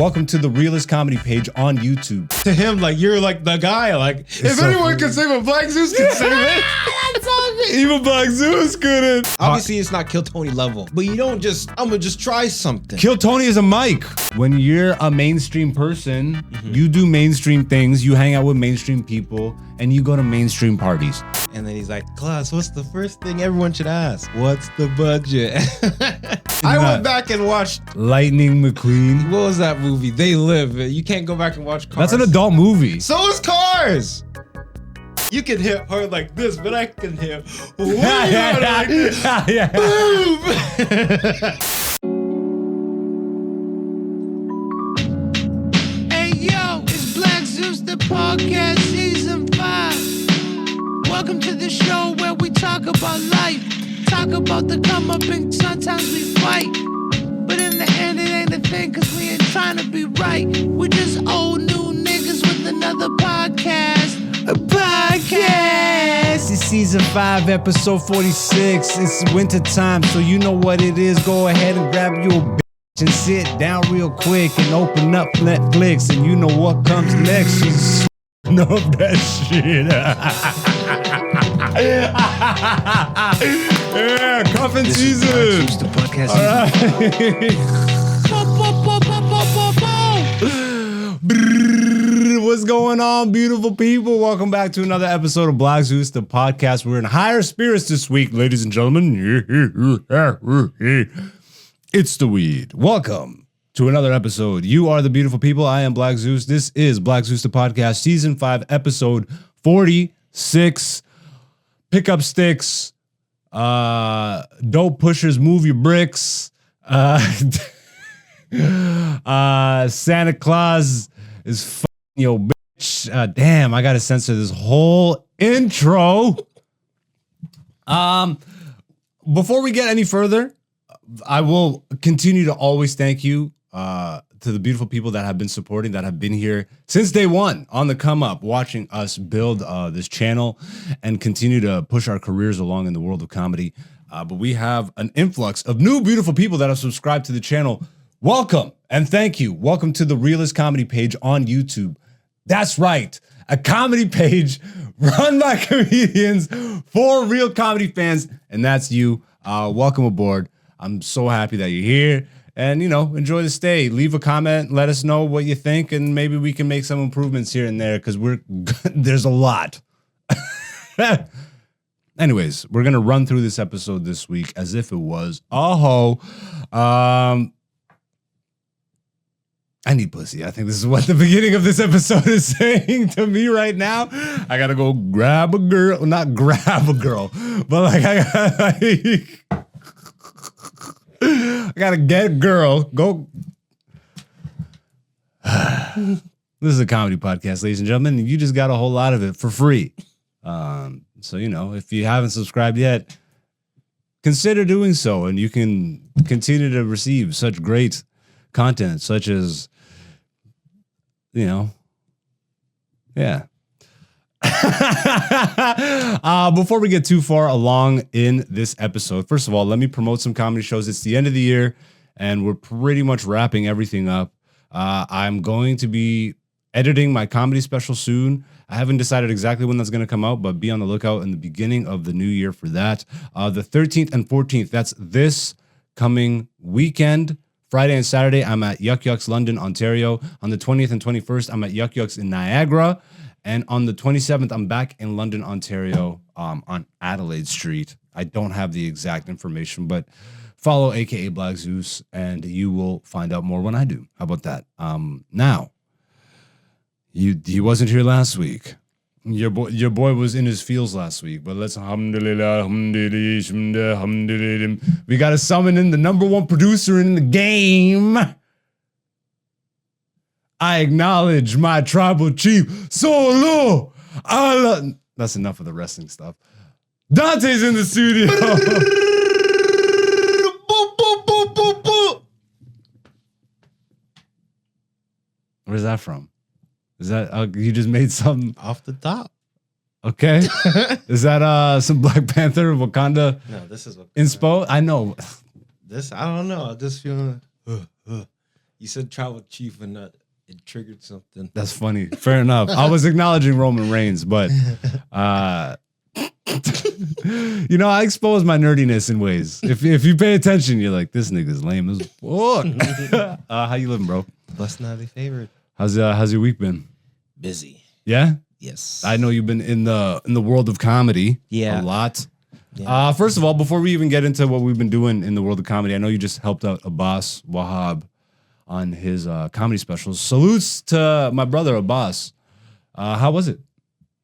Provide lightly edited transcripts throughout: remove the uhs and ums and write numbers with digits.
Welcome to the realest comedy page on YouTube. To him, like, you're like the guy. Like, if so anyone funny. can save it, Black Zeus can save it. That's all good. Even Black Zeus couldn't. Obviously, it's not Kill Tony level, but you don't just, I'm gonna just try something. Kill Tony is a mic. When you're a mainstream person, you do mainstream things, you hang out with mainstream people, and you go to mainstream parties. And then he's like, class, what's the first thing everyone should ask? What's the budget? I went back and watched, Lightning McQueen. what was that movie? They Live. You can't go back and watch Cars. That's an adult movie. So is Cars. You can hit hard like this, but I can hit way harder like this. Boom! Hey yo, it's Black Zeus, the podcast, season 5. Welcome to the show where we talk about life, talk about the come up, and sometimes we fight. But in the end, it ain't a thing, cause we ain't trying to be right. We're just old new niggas with another podcast. A podcast! It's season 5, episode 46. It's winter time, so you know what it is. Go ahead and grab your bitch and sit down real quick and open up Netflix, and you know what comes next. She's up that shit. Yeah, cuffing season. The podcast All right. What's going on, beautiful people? Welcome back to another episode of Black Zeus, the podcast. We're in higher spirits this week, ladies and gentlemen. It's the weed. Welcome to another episode. You are the beautiful people. I am Black Zeus. This is Black Zeus, the podcast, season 5, episode 46. Pick up sticks. Dope pushers, move your bricks. Santa Claus is fucking your bitch. Damn, I gotta censor this whole intro. Before we get any further, I will continue to always thank you to the beautiful people that have been supporting, that have been here since day one on the come up, watching us build this channel and continue to push our careers along in the world of comedy. But we have an influx of new beautiful people that have subscribed to the channel. Welcome and thank you. Welcome to the realest comedy page on YouTube. That's right, a comedy page run by comedians for real comedy fans, and that's you. Welcome aboard. I'm so happy that you're here, and enjoy the stay. Leave a comment, let us know what you think, and maybe we can make some improvements here and there because there's a lot. Anyways, we're gonna run through this episode this week as if it was I need pussy. I think this is what the beginning of this episode is saying to me right now. I gotta go grab a girl, not grab a girl, but like I gotta get a girl. Go. This is a comedy podcast, ladies and gentlemen. And you just got a whole lot of it for free. So if you haven't subscribed yet, consider doing so, and you can continue to receive such great content, such as before we get too far along in this episode, first of all, let me promote some comedy shows. It's the end of the year, and we're pretty much wrapping everything up. I'm going to be editing my comedy special soon. I haven't decided exactly when that's going to come out, but be on the lookout in the beginning of the new year for that. The 13th and 14th, that's this coming weekend. Friday and Saturday, I'm at Yuck Yucks, London, Ontario. On the 20th and 21st, I'm at Yuck Yucks in Niagara. And on the 27th, I'm back in London, Ontario, on Adelaide Street. I don't have the exact information, but follow AKA Black Zeus, and you will find out more when I do. How about that? Now, he wasn't here last week. Your boy was in his feels last week, but let's alhamdulillah, alhamdulillah. We got to summon in the number one producer in the game. I acknowledge my tribal chief, Solo. Allah. That's enough of the wrestling stuff. Dante's in the studio. Where's that from? Is that you just made something Off the top. Okay. Is that some Black Panther Wakanda No, this is what inspo? I know. This, I don't know. I just feel You said tribal chief and it triggered something. That's funny. Fair enough. I was acknowledging Roman Reigns, but you know, I expose my nerdiness in ways. If you pay attention, you're like, this nigga's lame as fuck. How you living, bro? Blessed not be favored. How's your week been? Busy. Yeah? Yes. I know you've been in the world of comedy Yeah. a lot. Yeah. First of all, before we even get into what we've been doing in the world of comedy, I know you just helped out Abbas Wahab on his comedy specials. Salutes to my brother Abbas. How was it?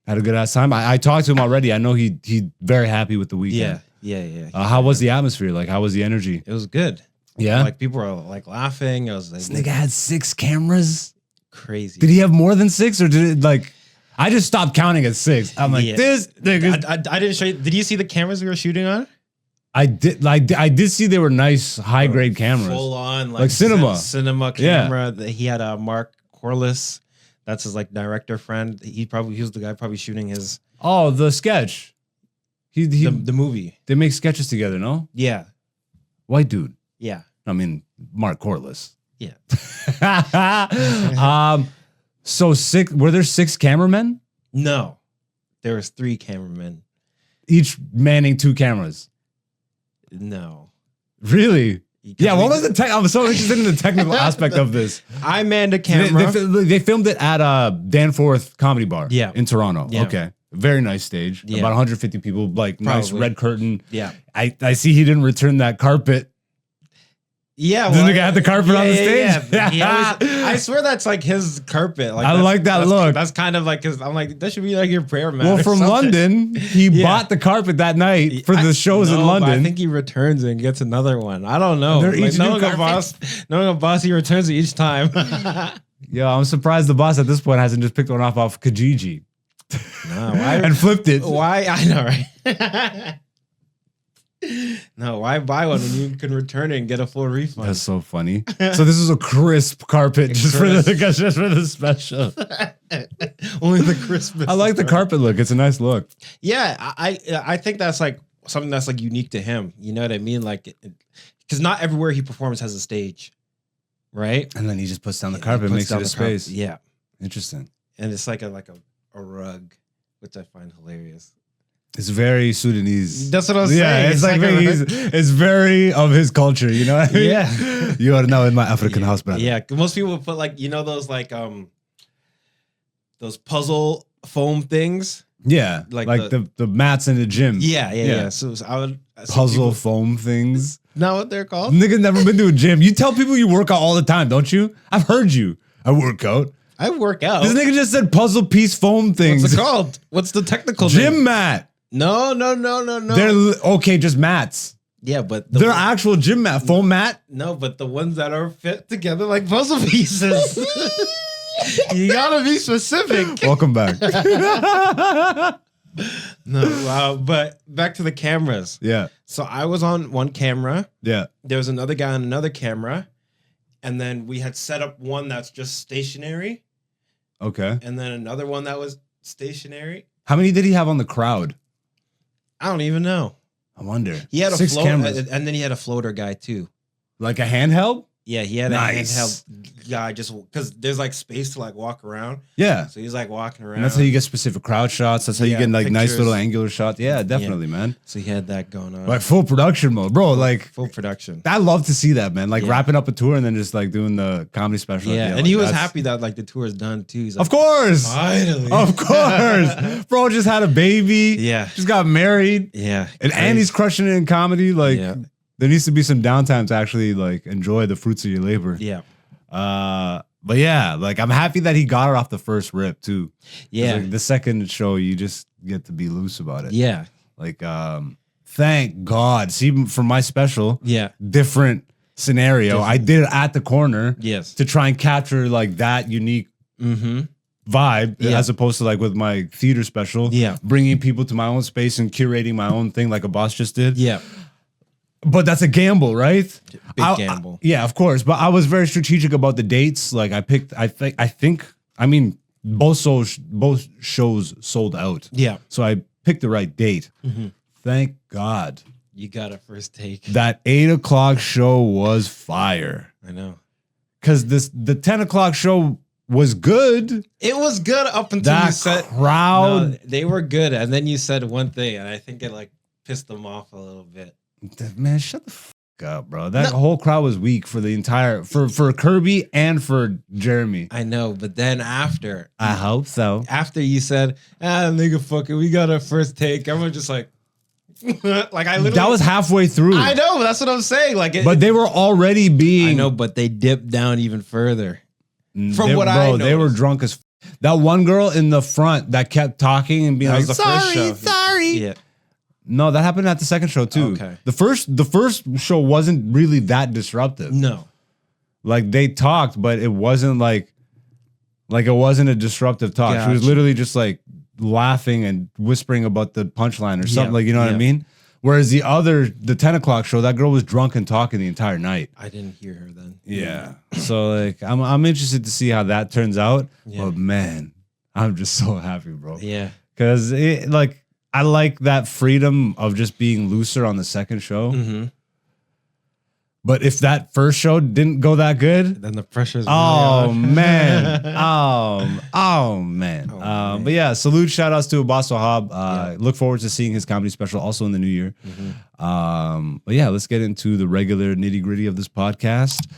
Had a good ass time. I talked to him already. I know he very happy with the weekend. Yeah. How was the atmosphere? Like, how was the energy? It was good. Yeah. Like people were like laughing. I was like, This nigga had 6 cameras. crazy. Did he have more than 6, or did it like? I just stopped counting at 6. I'm like, Yeah. this nigga. I didn't show you. Did you see the cameras we were shooting on? I did see they were nice high grade cameras. Full on Like cinema. cinema camera. That He had a Mark Corliss. That's his like director friend. He was the guy probably shooting his Oh, the sketch. the movie. They make sketches together, no? Yeah. White dude. Yeah. I mean, Mark Corliss. Yeah. So were there 6 cameramen? No. There was 3 cameramen. Each manning 2 cameras. No. Really? Yeah, we what was the tech? I'm so interested in the technical aspect of this. I manned a They, camera. they filmed it at Danforth Comedy Bar Yeah. in Toronto. Yeah. Okay. Very nice stage. Yeah. About 150 people, like nice Probably. red curtain. Yeah. I see he didn't return that carpet. Yeah. This nigga had the carpet on the stage? Yeah. He always, I swear that's like his carpet. Like I that's- like that that's- look. That's kind of like his. I'm like, that should be like your prayer mat. Well, or from something. London, he Yeah. bought the carpet that night for the shows in No, but London. I think he returns and gets another one. I don't know. They're Like, each new knowing a boss, he returns it each time. Yeah, I'm surprised the boss at this point hasn't just picked one off Kijiji No, why? and flipped it. Why? I know, right? No, why buy one when you can return it and get a full refund? That's so funny. So this is a crisp carpet just for the special. Only the Christmas. I like the carpet look. It's a nice look. Yeah, I think that's like something that's like unique to him. You know what I mean? Like, because not everywhere he performs has a stage, right? And then he just puts down the He carpet, puts makes down it a the carpet. space. Yeah, Interesting. and it's like a rug, which I find hilarious. It's very Sudanese. That's what I'm saying. Yeah, it's like it's very of his culture, you know what I mean? Yeah. You are now in my African house, brother. Yeah, most people would put like those like those puzzle foam things. Yeah. Like Like the mats in the gym. Yeah. So I would see Puzzle people- foam things. Not what they're called. Nigga never been to a gym. You tell people you work out all the time, don't you? I've heard you. I work out. I work out. This nigga just said puzzle piece foam things. What's it called? What's the technical Gym name? mat. No. They're okay, just mats. Yeah, but They're actual gym mat, foam mat. no, but the ones that are fit together like puzzle pieces. You gotta be specific. Welcome back. No, but back to the cameras. Yeah. So I was on one camera. Yeah. There was another guy on another camera, and then we had set up one that's just stationary, Okay. and then another one that was stationary. How many did he have on the crowd? I don't even know. I wonder. He had a 6 float, cameras. and then he had a floater guy too. Like a handheld? Yeah, he had Nice. a handheld guy just because there's like space to like walk around. Yeah. So he's like walking around. And that's how you get specific crowd shots. That's how you Yeah, get like nice pictures. little angular shots. Yeah, definitely, man. So he had that going on. Like full production mode, bro. Like Full production. I love to see that, man. Like Yeah. wrapping up a tour and then just like doing the comedy special. Yeah, like, and he was that's- happy that like the tour is done too. He's like, Of course. finally. Of course. Bro just had a baby. Yeah. Just got married. Yeah. And Andy's crushing it in comedy. Like Yeah. there needs to be some downtime to actually like enjoy the fruits of your labor. Yeah. But yeah, like I'm happy that he got it off the first rip too. 'Cause, Yeah. like, the second show, you just get to be loose about it. Yeah. Like, thank God. See, for my special, Yeah. different scenario. I did it at the corner Yes. to try and capture like that unique Mm-hmm. vibe Yeah. as opposed to like with my theater special. Yeah. Bringing people to my own space and curating my own thing like a boss just did. Yeah. But that's a gamble, right? Big gamble. Yeah, of course. But I was very strategic about the dates. Like I picked, I think, both shows sold out. Yeah. So I picked the right date. Mm-hmm. Thank God. You got a first take. That 8 o'clock show was fire. I know. because the 10 o'clock show was good. It was good up until That you said crowd. No, they were good, and then you said one thing, and I think it like pissed them off a little bit. Man, shut the fuck up, bro. That whole crowd was weak for the entire for Kirby and for Jeremy. I know, but then after I hope so. After you said, nigga, fuck it, we got our first take. Everyone just like, like I literally. That was halfway through. I know, that's what I'm saying. Like, but they were already being. I know, but they dipped down even further. From what I know, they were drunk as. That one girl in the front that kept talking and being like, sorry. Yeah. No, that happened at the second show too. Okay. The first show wasn't really that disruptive. No. Like they talked, but it wasn't like it wasn't a disruptive talk. Gotcha. She was literally just like laughing and whispering about the punchline or something. Like, you know what I mean? Whereas the 10 o'clock show, that girl was drunk and talking the entire night. I didn't hear her then. Yeah. So like I'm interested to see how that turns out. Yeah. But man, I'm just so happy, bro. Yeah. Cause I like that freedom of just being looser on the second show. Mm-hmm. But if that first show didn't go that good, then the pressure's oh really on. man, oh man. But yeah, salute, shout outs to Abaso Hob. Look forward to seeing his comedy special also in the new year. Mm-hmm. But yeah, let's get into the regular nitty gritty of this podcast.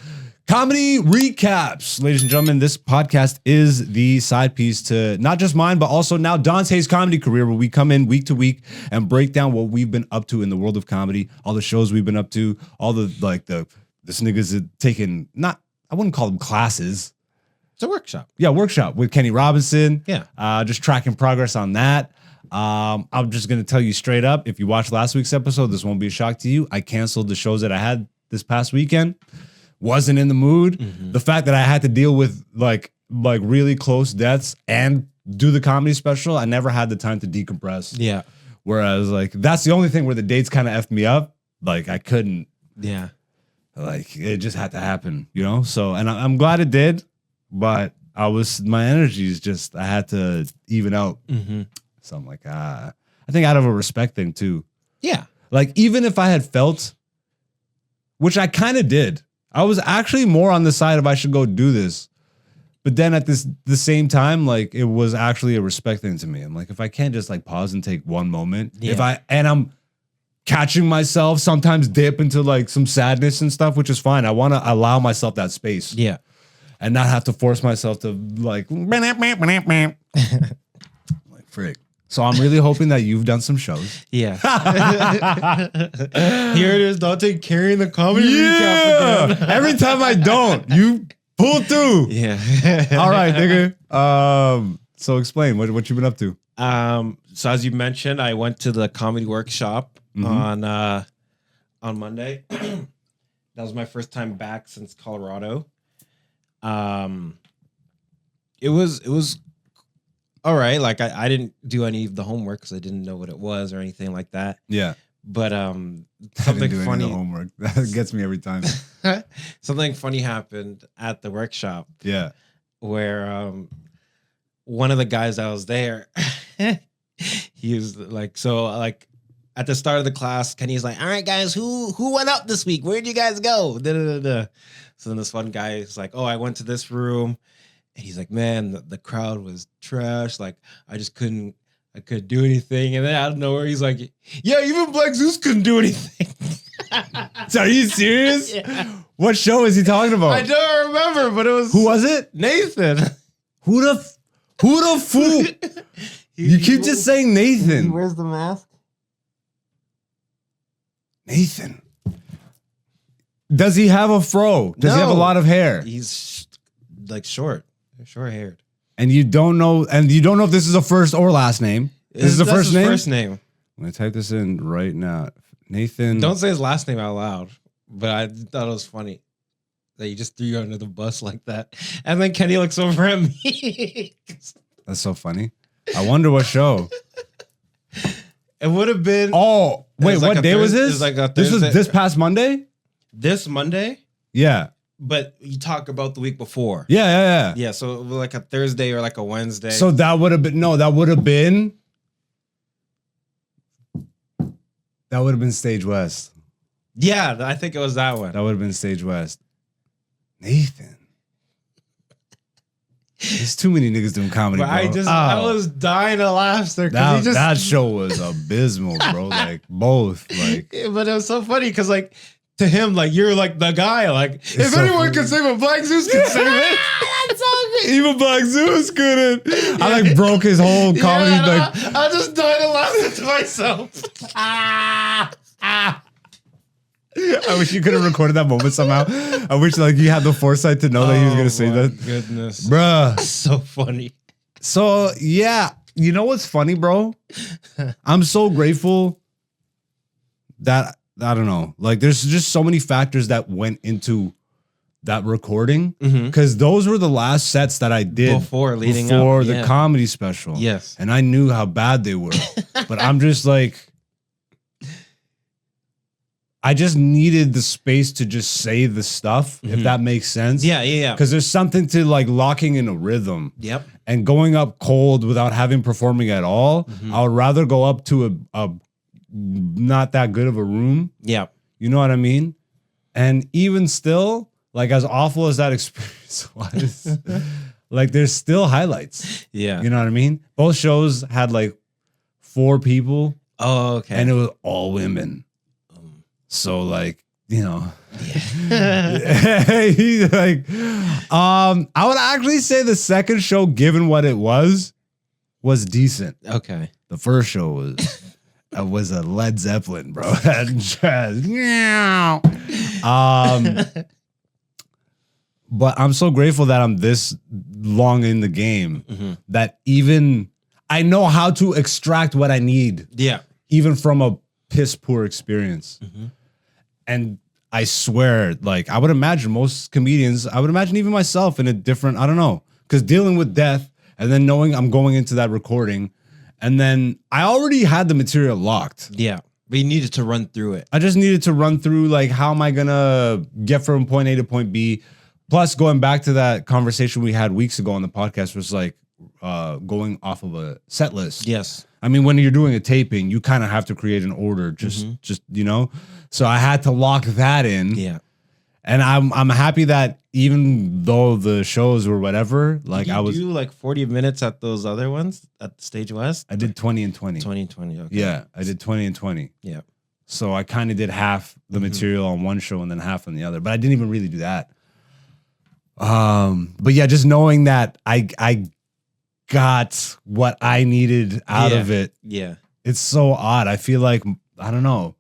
Comedy recaps. Ladies and gentlemen, this podcast is the side piece to not just mine, but also now Dante's comedy career, where we come in week to week and break down what we've been up to in the world of comedy, all the shows we've been up to, all this niggas are taking, not, I wouldn't call them classes. It's a workshop. Yeah, workshop with Kenny Robinson. Yeah. Just tracking progress on that. I'm just going to tell you straight up, if you watched last week's episode, this won't be a shock to you. I canceled the shows that I had this past weekend. Wasn't in the mood. Mm-hmm. The fact that I had to deal with like really close deaths and do the comedy special, I never had the time to decompress. Yeah. Whereas like that's the only thing where the dates kind of effed me up. Like I couldn't. Yeah. Like it just had to happen, you know. So and I'm glad it did, but my energies just I had to even out. Mm-hmm. So I'm like I think out of a respect thing too. Yeah. Like even if I had felt, which I kind of did. I was actually more on the side of I should go do this. But then at the same time, like it was actually a respect thing to me. I'm like, if I can't just like pause and take one moment, I'm catching myself sometimes dip into like some sadness and stuff, which is fine. I want to allow myself that space. Yeah. And not have to force myself to like, like frick. So I'm really hoping that you've done some shows. Yeah. Here it is, Dante carrying the comedy recap again. Every time I don't, you pull through. Yeah. All right, nigga. So explain what you've been up to. So as you mentioned, I went to the comedy workshop on Monday. That was my first time back since Colorado. It was all right. Like I didn't do any of the homework because I didn't know what it was or anything like that. Yeah. But Something something funny. Homework that gets me every time. Something funny happened at the workshop. Yeah. Where one of the guys that was there, he was like, at the start of the class, Kenny's like, all right, guys, who went up this week? Where'd you guys go? Da-da-da-da. So then this one guy is like, oh, I went to this room. And he's like, man, the crowd was trash. Like, I couldn't do anything. And then out of nowhere, he's like, yeah, even Black Zeus couldn't do anything. So are you serious? Yeah. What show is he talking about? I don't remember, but it was... Who was it? Nathan. Who the fool? You keep just saying Nathan. Where's the mask? Nathan. Does he have a fro? Does he have a lot of hair? He's like short haired. And you don't know if this is a first or last name. This is the first name? First name. I'm going to type this in right now. Nathan. Don't say his last name out loud. But I thought it was funny that you just threw you under the bus like that. And then Kenny looks over at me. That's so funny. I wonder what show. It would have been... Oh, wait, what day was this? It was like a This was Thursday. this past Monday? This Monday? Yeah. But you talk about the week before. Yeah. Yeah, so it was like a Thursday or like a Wednesday. So that would have been Stage West. Yeah, I think it was that one. That would have been Stage West. Nathan. There's too many niggas doing comedy, But bro. I was dying of laughter. That show was abysmal, bro. Like both. Like But it was so funny because like to him, like you're like the guy. Like if so anyone funny. could save it, Black Zeus could save it. that's so good. Even Black Zeus couldn't. I like broke his whole comedy. Yeah, Like I just died of laughter to myself. I wish you could have recorded that moment somehow. I wish like you had the foresight to know that he was gonna say that. Goodness, Bruh. so funny. So yeah, you know what's funny, bro? I'm so grateful that I don't know. Like, there's just so many factors that went into that recording because those were the last sets that I did Before leading before up, the yeah. comedy special. Yes. and I knew how bad they were, but I'm just like, I just needed the space to just say the stuff, if that makes sense. Yeah. Because there's something to like locking in a rhythm. Yep. And going up cold without having performing at all, I would rather go up to a not that good of a room. Yep. You know what I mean? And even still, like as awful as that experience was, like there's still highlights. Yeah. You know what I mean? Both shows had like 4 people Oh, okay. and it was all women. So like, you know, he's like, I would actually say the second show, given what it was decent. Okay. The first show was a Led Zeppelin, bro. And jazz. But I'm so grateful that I'm this long in the game that even I know how to extract what I need, Yeah. even from a piss poor experience. And I swear, like, I would imagine most comedians, I would imagine even myself in a different, I don't know, because dealing with death and then knowing I'm going into that recording, and then I already had the material locked. Yeah. We needed to run through it. I just needed to run through, like, how am I going to get from point A to point B? Plus, going back to that conversation we had weeks ago on the podcast was like going off of a set list. Yes. I mean, when you're doing a taping, you kind of have to create an order, just you know. So I had to lock that in. Yeah. And I'm happy that even though the shows were whatever, like Did you I was, do like 40 minutes at those other ones at Stage West? I did 20 and 20. 20. Okay. Yeah, I did 20 and 20. Yeah. So I kind of did half the material on one show and then half on the other, but I didn't even really do that. But yeah, just knowing that I got what I needed out of it. Yeah. It's so odd. I feel like, I don't know.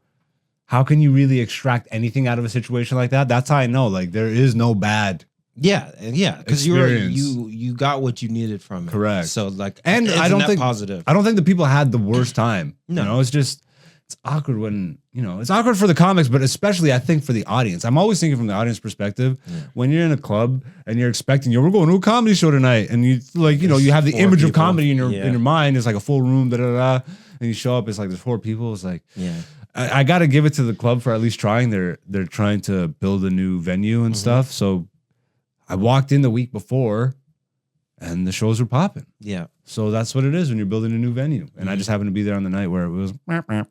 How can you really extract anything out of a situation like that? That's how I know. Like, there is no bad. Yeah. Because Experience. you got what you needed from it. Correct. So like, And it's I don't net think positive. I don't think the people had the worst time. No. You know, it's just, it's awkward when, you know, it's awkward for the comics, but especially I think for the audience. I'm always thinking from the audience perspective. When you're in a club and you're expecting, we're going to a comedy show tonight, and you like, you know, you have the 4 image of people. comedy in your Yeah. mind. It's like a full room, and you show up, it's like there's 4 people. It's like, Yeah. I got to give it to the club for at least trying. They're trying to build a new venue and stuff. So I walked in the week before, and the shows were popping. Yeah. So that's what it is when you're building a new venue. And I just happened to be there on the night where it was. But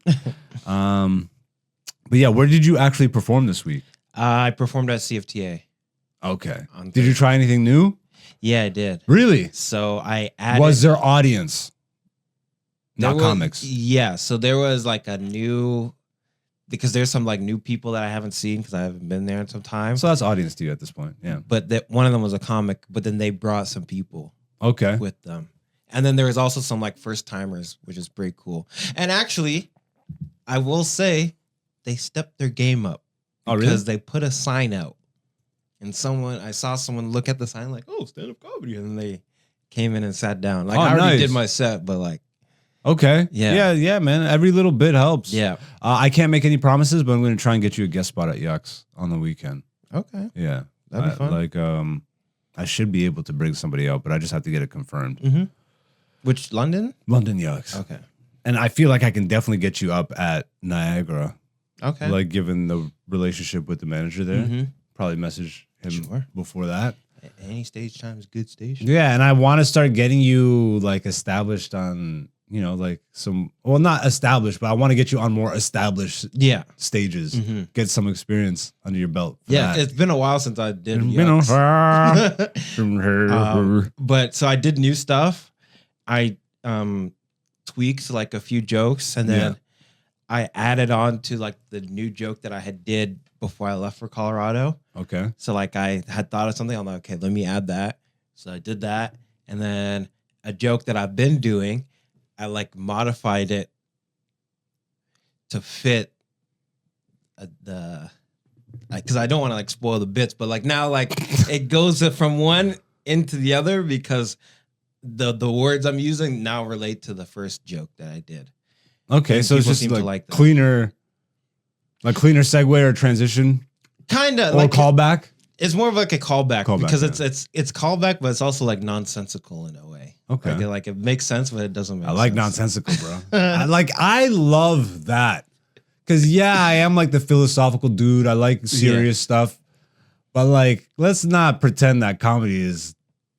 yeah, where did you actually perform this week? I performed at CFTA. Okay. On Did you try anything new? Yeah, I did. Really? So I added. Was there audience? there Not was- comics. Yeah. So there was like a new, because there's some like new people that I haven't seen because I haven't been there in some time. So that's audience to you at this point. Yeah. But that one of them was a comic, but then they brought some people Okay. with them. And then there was also some like first timers, which is pretty cool. And actually, I will say they stepped their game up. Oh, really? Because they put a sign out. And I saw someone look at the sign like, oh, stand-up comedy. And then they came in and sat down. Like, Oh, I already nice. did my set, but like, Okay. Yeah. Yeah, man. Every little bit helps. yeah. I can't make any promises, but I'm going to try and get you a guest spot at Yucks on the weekend. Okay. Yeah. That'd be fun. Like, I should be able to bring somebody out, but I just have to get it confirmed. Mm-hmm. Which, London? London Yucks. Okay. And I feel like I can definitely get you up at Niagara. Okay. Like, given the relationship with the manager there. Mhm. Probably message him Sure. before that. Any stage time is good stage. Yeah, and I want to start getting you like established on you know, like some, well, not established, but I want to get you on more established Yeah. stages, Mhm. get some experience under your belt. for Yeah, that. it's been a while since I did You know, Yucks. But so I did new stuff. I tweaked like a few jokes, and then I added on to like the new joke that I had did before I left for Colorado. okay. So like I had thought of something. I'm like, okay, let me add that. So I did that, and then a joke that I've been doing, I like modified it to fit the, because I don't want to like spoil the bits, but like now like it goes from one into the other because the words I'm using now relate to the first joke that I did. Okay, And so it's people just seem to like, like that. cleaner segue or transition Kind of or like callback. it's more of like a callback, because yeah. it's callback, but it's also like nonsensical in a way. Okay. Like it makes sense, but it doesn't make I like sense. nonsensical, bro. I love that. Cause I am like the philosophical dude. I like serious stuff. But like, let's not pretend that comedy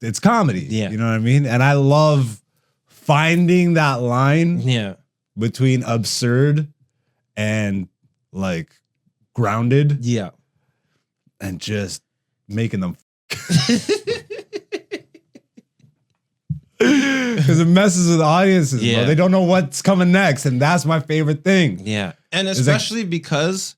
it's comedy. Yeah. You know what I mean? And I love finding that line Yeah. between absurd and like grounded Yeah. and just making them because it messes with audiences, bro. Yeah. They don't know what's coming next, and that's my favorite thing. Yeah. And like- especially because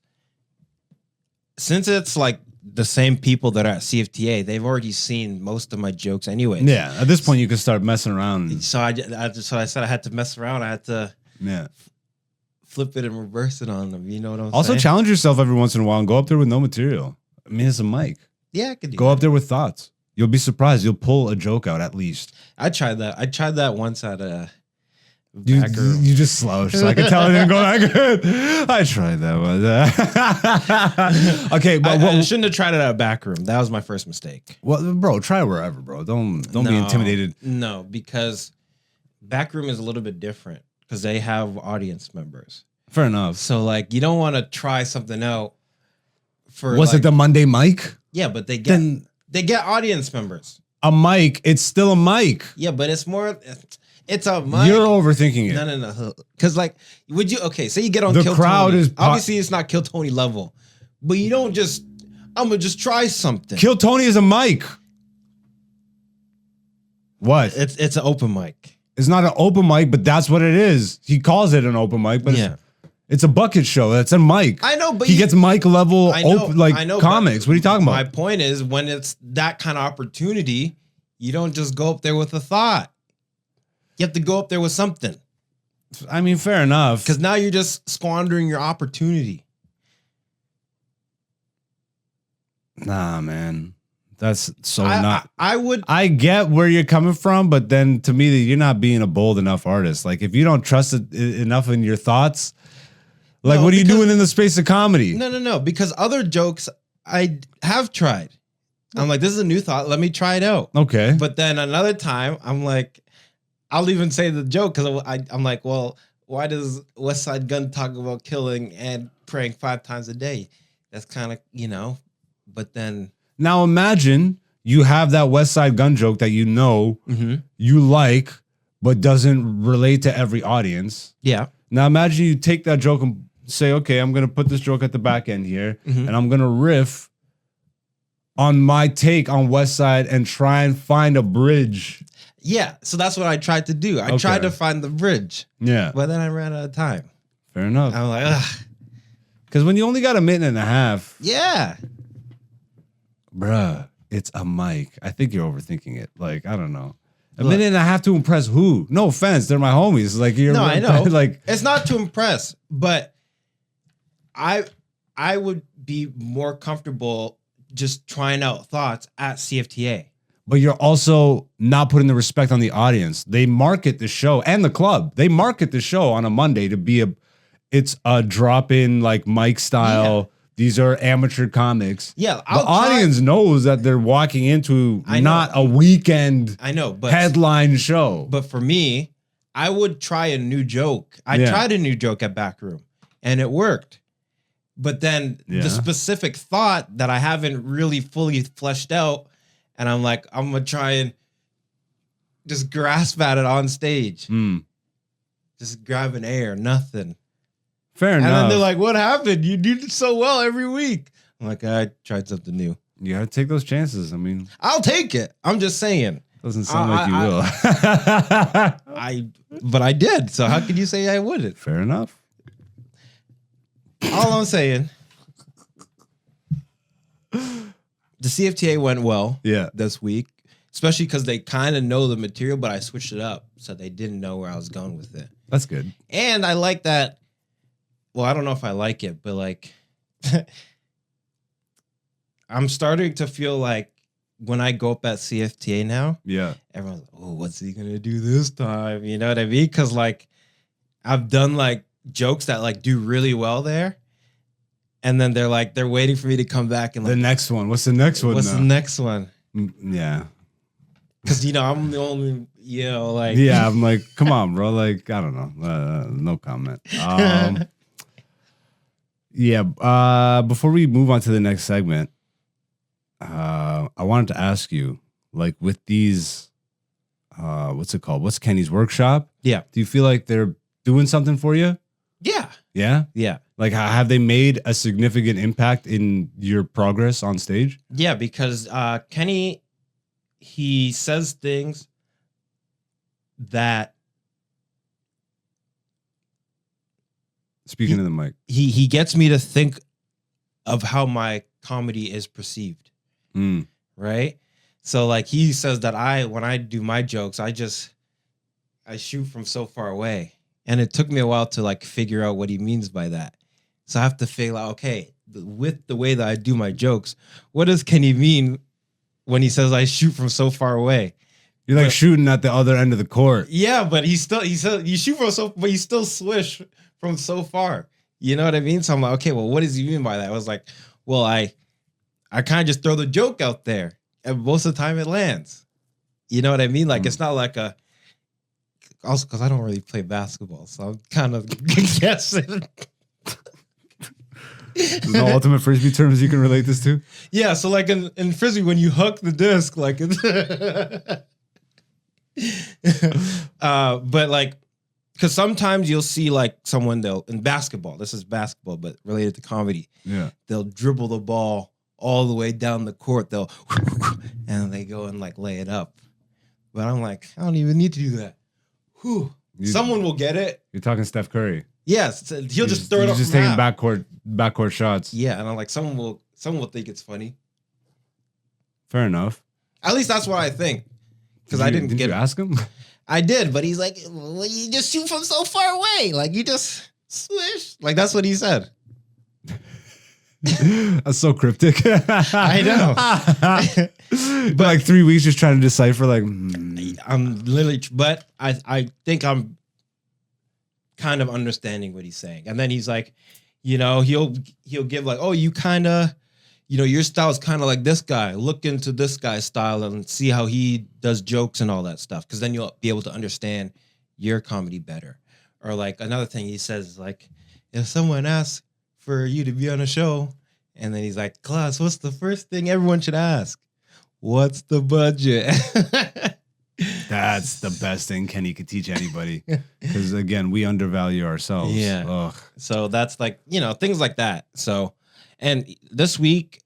since it's like the same people that are at CFTA, they've already seen most of my jokes anyway. Yeah, at this point, you can start messing around. So I said I had to mess around. I had to Yeah. flip it and reverse it on them. You know what I'm Also, saying? challenge yourself every once in a while and go up there with no material. I mean, it's a mic. Yeah, I could do Go that. up there with thoughts. You'll be surprised. You'll pull a joke out at least. I tried that. I tried that once at a You, back room. you just slouched, so I can tell it didn't go that good. I tried that one. Okay, but I shouldn't have tried it at a back room. That was my first mistake. well, bro, try wherever, bro. Don't be intimidated. No, because back room is a little bit different because they have audience members. Fair enough. So like you don't want to try something out for Was it the Monday mic? yeah, but they Then get audience members. a mic, it's still a mic. Yeah, but it's more it's a mic. You're overthinking it. No. Because like, would you say you get on The Kill crowd Tony. is Obviously it's not Kill Tony level, but you don't just I'm gonna just try something. Kill Tony is a mic. What? It's an open mic. It's not an open mic, but that's what it is. He calls it an open mic, but it's a bucket show. That's a mic. I know, but he gets mic level I know, open, like I know, comics. but What are you talking My about? point is, when it's that kind of opportunity, you don't just go up there with a thought. You have to go up there with something, I mean, fair enough. because now you're just squandering your opportunity. Nah, man. That's so I not. would. I get where you're coming from, but then to me, you're not being a bold enough artist. Like, if you don't trust it enough in your thoughts, like, No, what are you because- doing in the space of comedy? No. Because other jokes I have tried. I'm like, this is a new thought. Let me try it out. Okay. But then another time, I'm like, I'll even say the joke because I'm like, well, why does West Side Gun talk about killing and praying 5 times a day? That's kind of, but then. Now imagine you have that West Side Gun joke that you know you like, but doesn't relate to every audience. Yeah. Now imagine you take that joke and say, okay, I'm going to put this joke at the back end here, Mhm. and I'm going to riff on my take on West Side and try and find a bridge. Yeah. So that's what I tried to do. I Okay. tried to find the bridge, Yeah, but then I ran out of time. fair enough. I'm like, ugh. Because when you only got a minute and a half, Yeah. bruh, it's a mic. I think you're overthinking it. Like, I don't know. A minute and a half to impress who? No offense, they're my homies. Like, you're No, I know. like, It's not to impress, but I would be more comfortable just trying out thoughts at CFTA. but you're also not putting the respect on the audience. They market the show and the club. They market the show on a Monday to be it's a drop-in like mic style. These are amateur comics. Yeah, The I'll try- audience knows that they're walking into I know. not a weekend I know, but headline show. But for me, I would try a new joke. I Yeah. tried a new joke at Backroom, and it worked. But then Yeah. the specific thought that I haven't really fully fleshed out, and I'm like, I'm gonna try and just grasp at it on stage. Hmm. just grabbing air, nothing. Fair enough. And then they're like, what happened? You do so well every week. I'm like, I tried something new. You gotta take those chances. I mean, I'll take it. I'm just saying. doesn't sound like you will. But I did. So how could you say I wouldn't? Fair enough. All I'm saying, the CFTA went well this week, especially because they kind of know the material, but I switched it up so they didn't know where I was going with it. That's good. And I like that. Well, I don't know if I like it, but like, I'm starting to feel like when I go up at CFTA now, everyone's like, oh, what's he going to do this time? You know what I mean? Because like, I've done like jokes that like do really well there. And then they're waiting for me to come back and like, the next one. What's the next one? What's the next one? Yeah. Because, you know, I'm the only, you know, like. Yeah, I'm like, come on, bro. Like, I don't know. No comment. Before we move on to the next segment, I wanted to ask you, like, with these, what's it called? What's Kenny's workshop? Yeah. Do you feel like they're doing something for you? Yeah. Yeah? Yeah. Like, have they made a significant impact in your progress on stage? Yeah, because Kenny, he says things that Speaking to the mic. He gets me to think of how my comedy is perceived. Right? So like he says that when I do my jokes, I shoot from so far away. And it took me a while to like figure out what he means by that. So I have to figure out, okay, with the way that I do my jokes, what does Kenny mean when he says I shoot from so far away? You're like shooting at the other end of the court. Yeah, but he said you shoot from but you still swish from so far. You know what I mean? So I'm like, okay, well, what does he mean by that? I was like, well, I kind of just throw the joke out there, and most of the time it lands. You know what I mean? Like it's not like a. Also, because I don't really play basketball, so I'm kind of guessing. There's no ultimate frisbee terms you can relate this to? Yeah, so like in frisbee, when you hook the disc, like but like, because sometimes you'll see like someone in basketball. This is basketball, but related to comedy. Yeah, they'll dribble the ball all the way down the court. And they go and like lay it up. But I'm like, I don't even need to do that. Whew. Someone will get it. You're talking Steph Curry. Yes, he'll just throw it up. He's just taking backcourt shots. Yeah, and I'm like, someone will think it's funny. Fair enough. At least that's what I think. Because I didn't get. Did you ask him? I did, but he's like, well, you just shoot from so far away. Like you just swish. Like that's what he said. That's so cryptic. I know. But like 3 weeks just trying to decipher like I'm literally, but I think I'm kind of understanding what he's saying. And then he's like, you know, he'll give like, oh, you kind of, you know, your style is kind of like this guy. Look into this guy's style and see how he does jokes and all that stuff. Because then you'll be able to understand your comedy better. Or like another thing he says is like, if someone asks for you to be on a show, and then he's like, class, what's the first thing everyone should ask? What's the budget? That's the best thing Kenny could teach anybody. Because again, we undervalue ourselves. Yeah. Ugh. So that's like, you know, things like that. So, and this week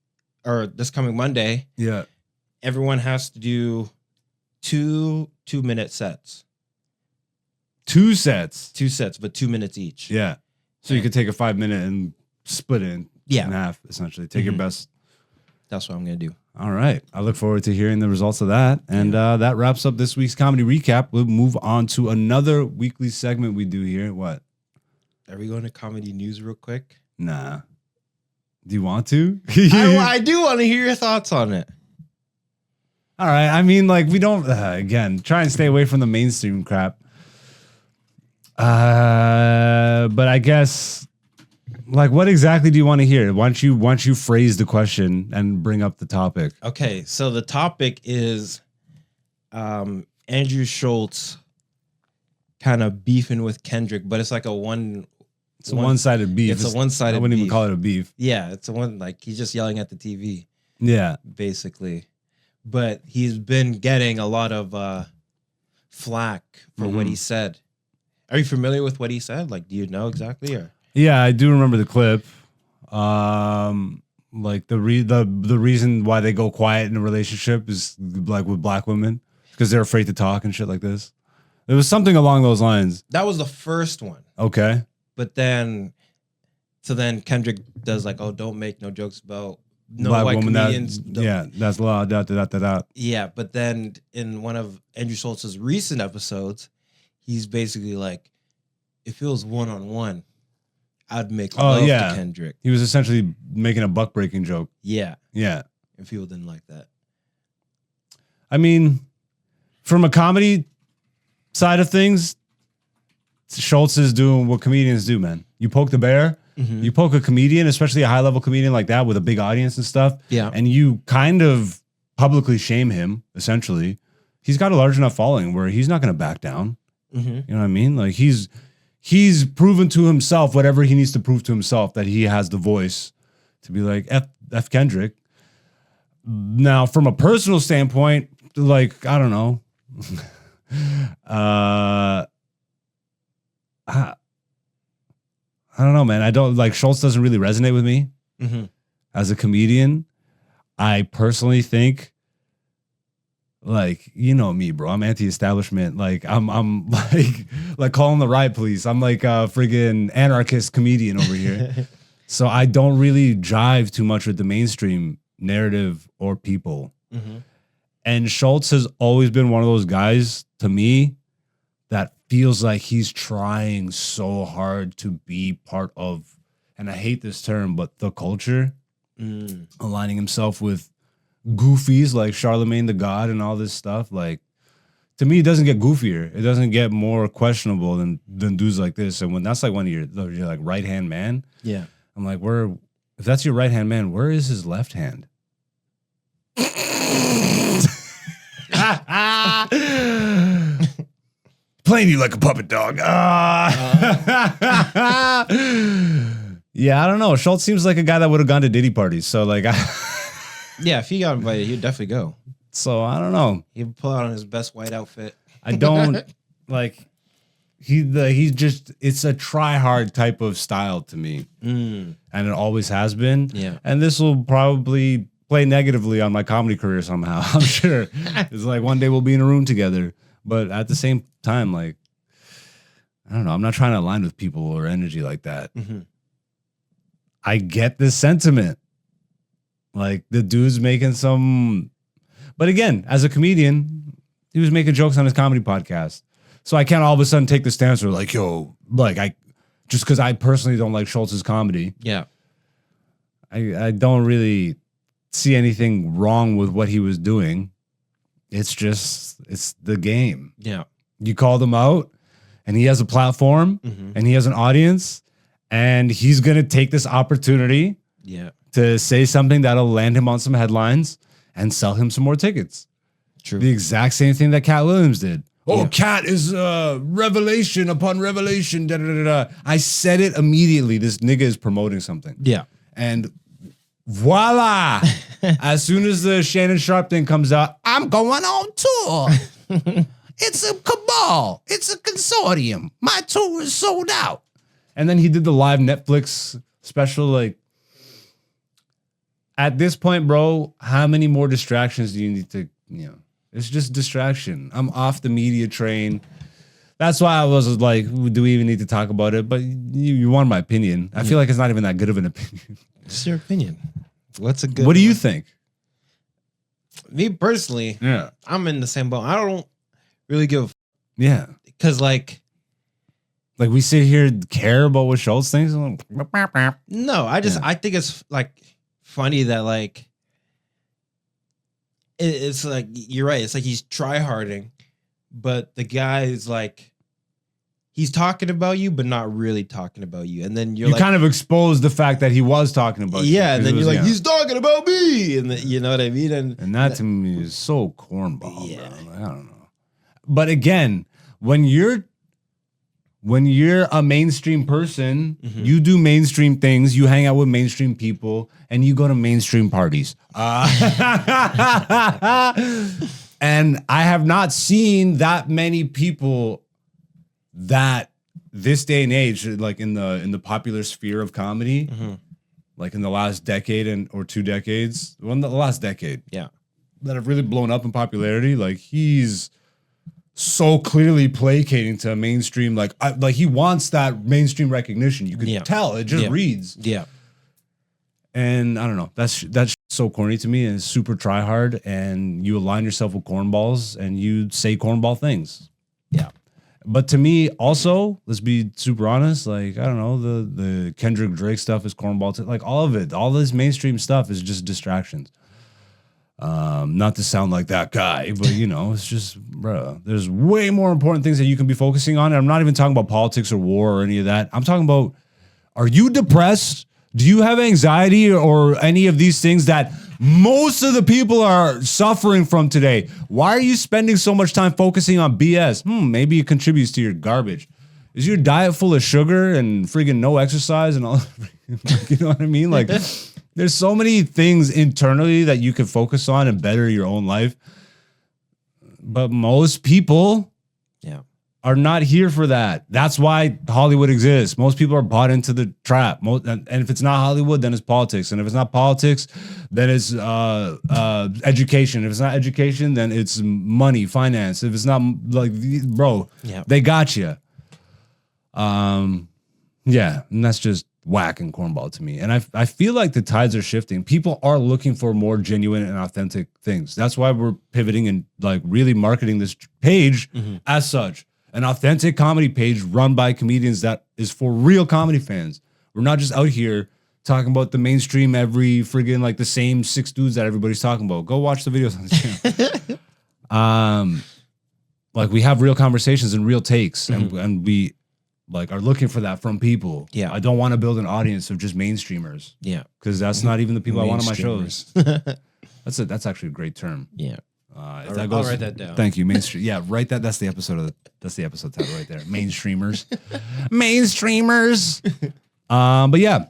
or this coming Monday, everyone has to do two 2-minute sets. 2 sets? 2 sets, but 2 minutes each. Yeah. So you could take a 5-minute and split it in half, essentially. Take your best. That's what I'm going to do. All right. I look forward to hearing the results of that. And that wraps up this week's comedy recap. We'll move on to another weekly segment we do here. What? Are we going to comedy news real quick? Nah. Do you want to? I do want to hear your thoughts on it. All right. I mean, like, we don't, again, try and stay away from the mainstream crap. But I guess, like, what exactly do you want to hear? Why don't you phrase the question and bring up the topic? Okay, so the topic is Andrew Shulz kind of beefing with Kendrick, but it's like a one-sided beef. It's a one-sided. I wouldn't even call it a beef. Yeah, it's a one, like he's just yelling at the TV. Yeah, basically. But he's been getting a lot of flack for what he said. Are you familiar with what he said? Like, do you know exactly? Or Yeah, I do remember the clip. Like the reason why they go quiet in a relationship is like with black women because they're afraid to talk and shit like this. It was something along those lines. that was the first one. Okay. But then Kendrick does like, oh, don't make no jokes about no Black white woman comedians. yeah, that's law. Da. Yeah, but then in one of Andrew Schultz's recent episodes, he's basically like, if it was one-on-one, I'd make love to Kendrick. He was essentially making a buck breaking joke. Yeah. Yeah. And people didn't like that. I mean, from a comedy side of things, Schultz is doing what comedians do, man. You poke the bear, you poke a comedian, especially a high level comedian like that with a big audience and stuff. Yeah. And you kind of publicly shame him, essentially. He's got a large enough following where he's not going to back down. You know what I mean? Like he's proven to himself whatever he needs to prove to himself that he has the voice to be like F Kendrick. Now, from a personal standpoint, like I don't know, I don't know, man. I don't like Schultz doesn't really resonate with me as a comedian. I personally think, like, you know me, bro. I'm anti-establishment. Like, I'm like calling the riot police. I'm like a friggin' anarchist comedian over here. So I don't really jive too much with the mainstream narrative or people. And Schultz has always been one of those guys to me that feels like he's trying so hard to be part of, and I hate this term, but the culture, aligning himself with goofies like Charlemagne the God and all this stuff. Like, to me, it doesn't get goofier. It doesn't get more questionable than dudes like this. And when that's like one of your like right-hand man, yeah, I'm like, if that's your right-hand man, where is his left hand? Playing you like a puppet dog. Yeah, I don't know. Schultz seems like a guy that would have gone to Diddy parties. So like, yeah, if he got invited, he'd definitely go. So I don't know. He'd pull out on his best white outfit. I don't like. He's just. It's a try hard type of style to me, and it always has been. Yeah, and this will probably play negatively on my comedy career somehow. I'm sure. It's like one day we'll be in a room together, but at the same time, like, I don't know. I'm not trying to align with people or energy like that. I get this sentiment. Like the dude's making some, but again, as a comedian, he was making jokes on his comedy podcast. So I can't all of a sudden take the stance where like, yo, like just because I personally don't like Schultz's comedy. Yeah. I don't really see anything wrong with what he was doing. It's the game. Yeah. You called him out and he has a platform and he has an audience and he's going to take this opportunity to say something that'll land him on some headlines and sell him some more tickets. True. The exact same thing that Katt Williams did. Oh, Katt is revelation upon revelation. Da, da, da, da. I said it immediately. This nigga is promoting something. Yeah. And voila. As soon as the Shannon Sharp thing comes out, I'm going on tour. It's a cabal. It's a consortium. My tour is sold out. And then he did the live Netflix special. Like, at this point, bro, how many more distractions do you need to, it's just distraction. I'm off the media train. That's why I was like, do we even need to talk about it? But you want my opinion. I feel like it's not even that good of an opinion. What's your opinion? What's a good What do you think? Me personally, I'm in the same boat. I don't really give Yeah. Because like we sit here and care about what Schultz thinks. No, I think it's like funny that like it's like you're right. It's like he's try-harding, but the guy is like he's talking about you, but not really talking about you. And then you like, kind of expose the fact that he was talking about you. Yeah, and then you're like, he's talking about me, and you know what I mean. And that to me is so cornball. Yeah, bro. I don't know. But again, when you're a mainstream person, you do mainstream things, you hang out with mainstream people, and you go to mainstream parties. And I have not seen that many people that this day and age, like in the popular sphere of comedy, like in the last decade or 2 decades, well, in the last decade, Yeah. that have really blown up in popularity, like he's so clearly placating to mainstream, like he wants that mainstream recognition. You could tell it just reads. Yeah. And I don't know, that's so corny to me, and it's super try hard, and you align yourself with cornballs and you say cornball things. Yeah. But to me, also, let's be super honest, like, I don't know, the Kendrick Drake stuff is cornball, like all of it, all this mainstream stuff is just distractions. Not to sound like that guy, but you know, it's just, bro, there's way more important things that you can be focusing on. And I'm not even talking about politics or war or any of that. I'm talking about, are you depressed? Do you have anxiety or any of these things that most of the people are suffering from today? Why are you spending so much time focusing on BS? Maybe it contributes to your garbage. Is your diet full of sugar and friggin' no exercise and all? You know what I mean? Like, there's so many things internally that you can focus on and better your own life. But most people are not here for that. That's why Hollywood exists. Most people are bought into the trap. And if it's not Hollywood, then it's politics. And if it's not politics, then it's education. If it's not education, then it's money, finance. If it's not, like, bro, they got you. And that's just whack and cornball to me. And I feel like the tides are shifting. People are looking for more genuine and authentic things. That's why we're pivoting and like really marketing this page as such. An authentic comedy page run by comedians that is for real comedy fans. We're not just out here talking about the mainstream, every friggin' like the same 6 dudes that everybody's talking about. Go watch the videos on the channel. Like we have real conversations and real takes, and we like are looking for that from people. Yeah. I don't want to build an audience of just mainstreamers. Yeah. Because that's not even the people I want on my shows. That's actually a great term. Yeah. If that goes, I'll write that down. Thank you, mainstream. Yeah, write that. That's the episode title right there. Mainstreamers, mainstreamers. But yeah,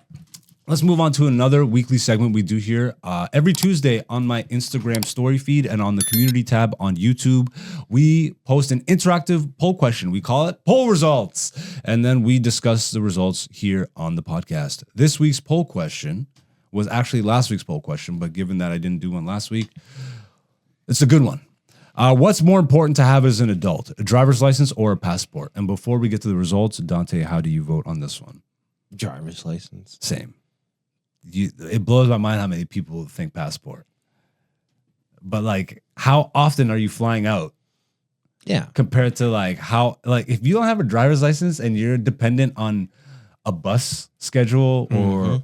let's move on to another weekly segment we do here every Tuesday on my Instagram story feed and on the community tab on YouTube. We post an interactive poll question. We call it poll results, and then we discuss the results here on the podcast. This week's poll question was actually last week's poll question, but given that I didn't do one last week, it's a good one. What's more important to have as an adult, a driver's license or a passport? And before we get to the results, Dante, how do you vote on this one? Driver's license. Same. It blows my mind how many people think passport. But like, how often are you flying out? Yeah. Compared to like if you don't have a driver's license and you're dependent on a bus schedule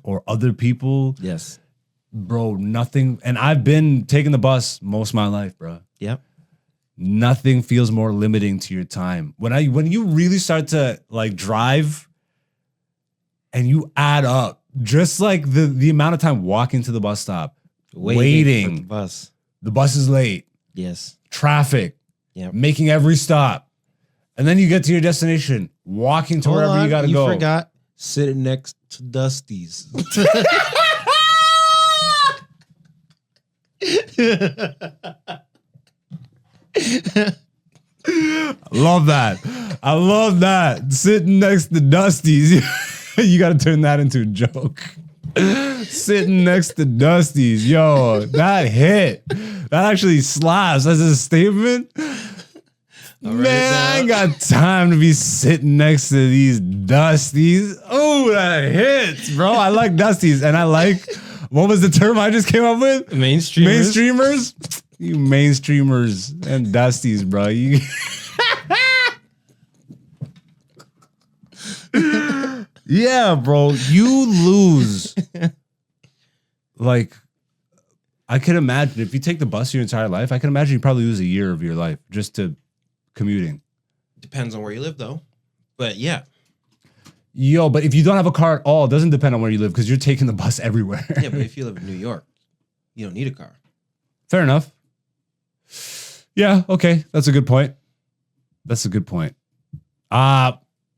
or other people. Yes. Bro, nothing. And I've been taking the bus most of my life, bro. Yep. Nothing feels more limiting to your time. When you really start to like drive and you add up just like the amount of time walking to the bus stop, waiting for the bus. The bus is late. Yes. Traffic. Yep. Making every stop. And then you get to your destination, walking to wherever you got to go. You forgot sitting next to Dusty's. Love that. I love that. Sitting next to Dusty's. You got to turn that into a joke. Sitting next to Dusty's. Yo, that hit. That actually slaps as a statement. Man, I ain't got time to be sitting next to these Dusties. Oh, that hits, bro. I like Dusties. And I like, what was the term I just came up with? Mainstreamers. Mainstreamers? You mainstreamers and Dusties, bro. You... Yeah, bro. You lose. Like, I could imagine if you take the bus your entire life, I can imagine you probably lose a year of your life just to commuting. Depends on where you live, though. But yeah. Yo, but if you don't have a car at all, it doesn't depend on where you live because you're taking the bus everywhere. Yeah, but if you live in New York, you don't need a car. Fair enough. Yeah, okay. That's a good point. That's a good point.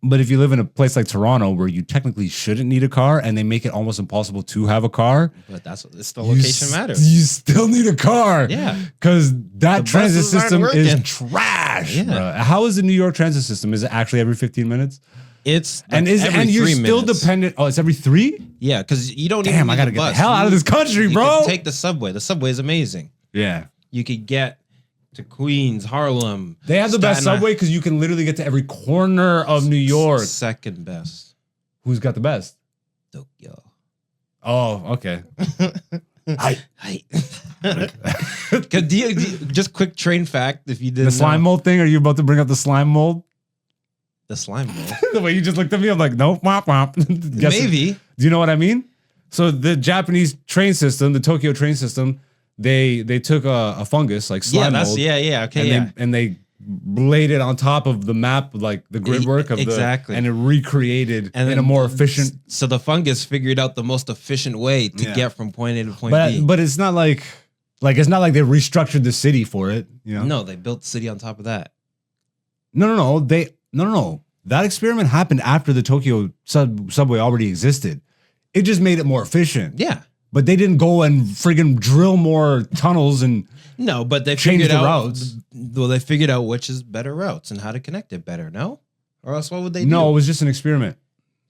But if you live in a place like Toronto where you technically shouldn't need a car and they make it almost impossible to have a car. But it's the location matters. You still need a car. Yeah. Because that transit buses aren't system is working. trash. Yeah. Bro. How is the New York transit system? Is it actually every 15 minutes? It's and like every you're 3 still minutes. dependent. Oh, it's every 3? Yeah, because you don't. Damn, even I need gotta a get the bus. hell out of this country, You bro. can take the subway. The subway is amazing. Yeah. You could get to Queens, Harlem. They have the best Staten Island. subway because you can literally get to every corner of New York. Second best. Who's got the best? Tokyo. Oh, okay. Hi. Just quick train fact, if you didn't The slime know. mold thing? Are you about to bring up the slime mold? The slime mold. The way you just looked at me, I'm like, nope, womp, womp. Guess it. Maybe. Do you know what I mean? So the Japanese train system, the Tokyo train system, they took a fungus like slime mold. Okay, and they laid it on top of the map, like the grid work of exactly. and it recreated And in then a more efficient. So the fungus figured out the most efficient way to Yeah. get from point A to point B. But it's not like it's not like they restructured the city for it. You know? No, they built the city on top of that. No. That experiment happened after the Tokyo subway already existed. It just made it more efficient. Yeah. But they didn't go and friggin' drill more tunnels and No, but they change figured the out routes. Well, they figured out which is better routes and how to connect it better. No, or else what would they do? No, it was just an experiment.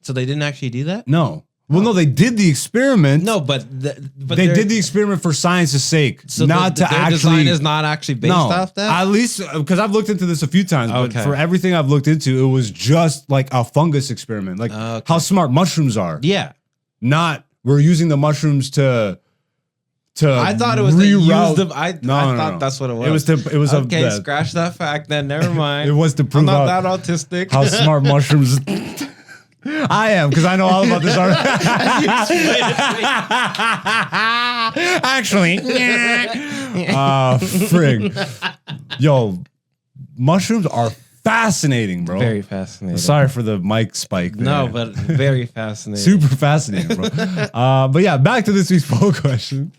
So they didn't actually do that. No. Well, no, they did the experiment. No, but they did the experiment for science's sake, so not to their actually. design is not actually based no, off that. at least because I've looked into this a few times. But Okay. for everything I've looked into, it was just like a fungus experiment, like Okay. how smart mushrooms are. Yeah, Not we're using the mushrooms to. I thought it was they used reroute. them. I thought that's what it was. It was okay. a, Scratch that fact. Then never mind. it was to I'm prove not out that autistic. how smart mushrooms. I am because I know all about this art. Actually, frig. Yo, mushrooms are fascinating, bro. Very fascinating. Sorry for the mic spike. There. No, but very fascinating. Super fascinating, bro. But yeah, back to this week's poll question.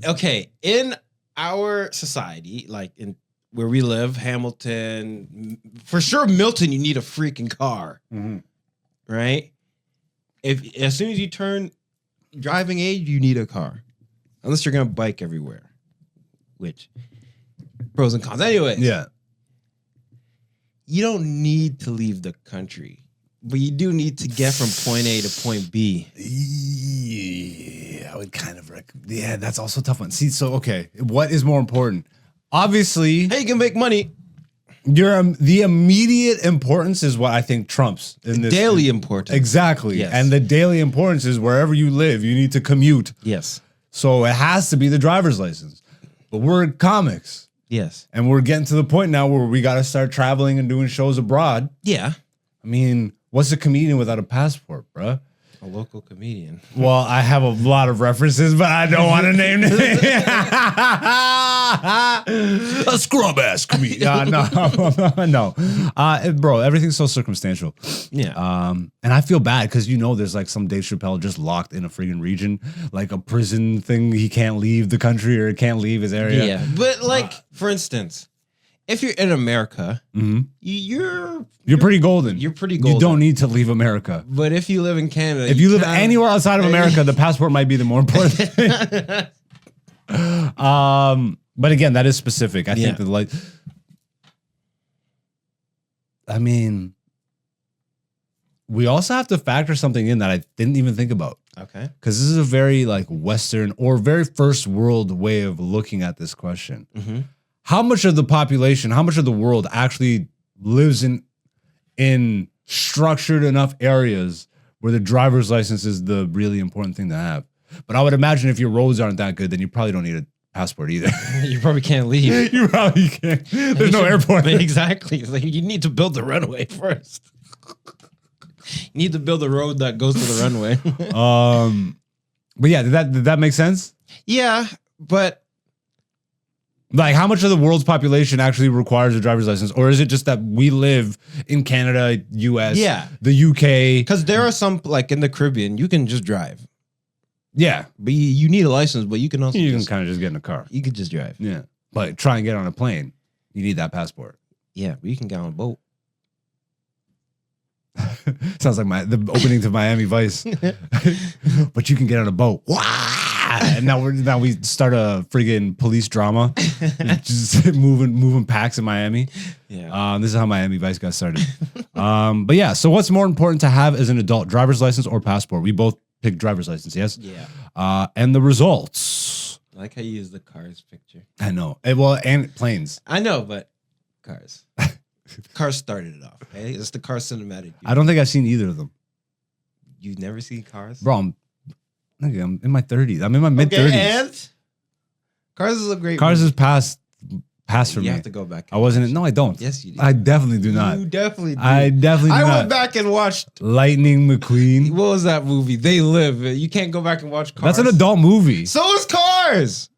Okay, in our society, like in where we live, Hamilton, for sure, Milton, you need a freaking car, right? If as soon as you turn driving age, you need a car, unless you're gonna bike everywhere, which pros and cons. Anyways, Yeah. you don't need to leave the country, but you do need to get from point A to point B. Yeah, I would kind of yeah, that's also a tough one. See, so okay, what is more important? Obviously, Hey, you can make money. the immediate importance is what I think trumps in this Daily importance. Exactly. Yes. And the daily importance is wherever you live, you need to commute. Yes. So it has to be the driver's license. But we're in comics Yes. and we're getting to the point now where we got to start traveling and doing shows abroad. Yeah. I mean, what's a comedian without a passport, bruh? A local comedian. Well, I have a lot of references, but I don't want to name them. A scrub ass comedian. No. Bro, everything's so circumstantial. Yeah. And I feel bad because there's like some Dave Chappelle just locked in a freaking region, like a prison thing. He can't leave the country or can't leave his area. Yeah. But like, for instance, if you're in America, you're pretty golden. You're pretty You golden. don't need to leave America. But if you live in Canada, If you live can- anywhere outside of America, the passport might be the more important thing. But again, that is specific. I think that we also have to factor something in that I didn't even think about. Okay. Because this is a very like Western or very first world way of looking at this question. Mm-hmm. How much of the population, how much of the world actually lives in structured enough areas where the driver's license is the really important thing to have? But I would imagine if your roads aren't that good, then you probably don't need a passport either. You probably can't leave. You probably can't. There's no airport. Exactly. It's like you need to build the runway first. You need to build a road that goes to the runway. But yeah, did that make sense? Yeah, but Like, how much of the world's population actually requires a driver's license? Or is it just that we live in Canada, US, the UK? because there are some, like in the Caribbean, you can just drive. Yeah. But you need a license, but you can also You can kind of just get in a car. you could just drive. Yeah. But try and get on a plane. You need that passport. Yeah, but you can get on a boat. Sounds like the opening to Miami Vice. But you can get on a boat. Wow. And now we start a friggin' police drama, just moving packs in Miami. Yeah. This is how Miami Vice got started. But yeah, so what's more important to have as an adult, driver's license or passport? We both picked driver's license, yes? Yeah. And the results. I like how you use the cars picture. I know. Well, and planes. I know, but cars. Cars started it off. Okay? It's the car cinematic. I don't think I've seen either of them. You've never seen Cars? Bro, I'm in my 30s. I'm in my mid 30s. Okay, and Cars is a great Cars movie. is past for me. You have to go back. I wasn't. No, I don't. Yes, you do. I definitely do not. You definitely do. I definitely do I not. went back and watched. Lightning McQueen. What was that movie? They Live. You can't go back and watch Cars. That's an adult movie. So is Cars.